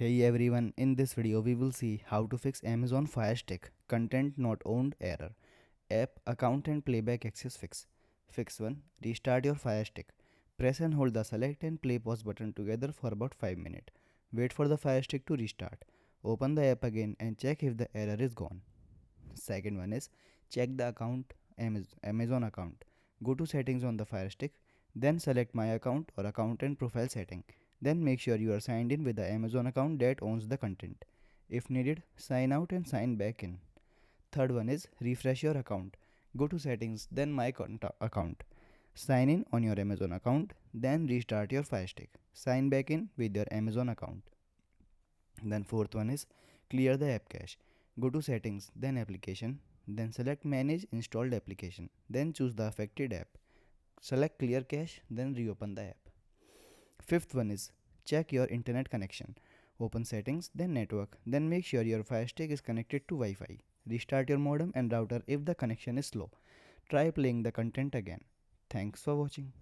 Hey everyone, in this video we will see how to fix Amazon Fire Stick content not owned error. App account and playback access fix. Fix 1. Restart your Fire Stick. Press and hold the select and play pause button together for about 5 minutes. Wait for the Fire Stick to restart. Open the app again and check if the error is gone. Second one is check the account Amazon account. Go to settings on the Fire Stick, then select my account or account and profile setting. Then make sure you are signed in with the Amazon account that owns the content. If needed, sign out and sign back in. Third one is refresh your account. Go to settings, then my account. Sign in on your Amazon account, then restart your Fire Stick. Sign back in with your Amazon account. Then fourth one is clear the app cache. Go to settings, then application, then select manage installed application, then choose the affected app. Select clear cache, then reopen the app. Fifth one is check your internet connection. Open settings, then network, then make sure your Fire Stick is connected to Wi-Fi. Restart your modem and router if the connection is slow. Try playing the content again. Thanks for watching.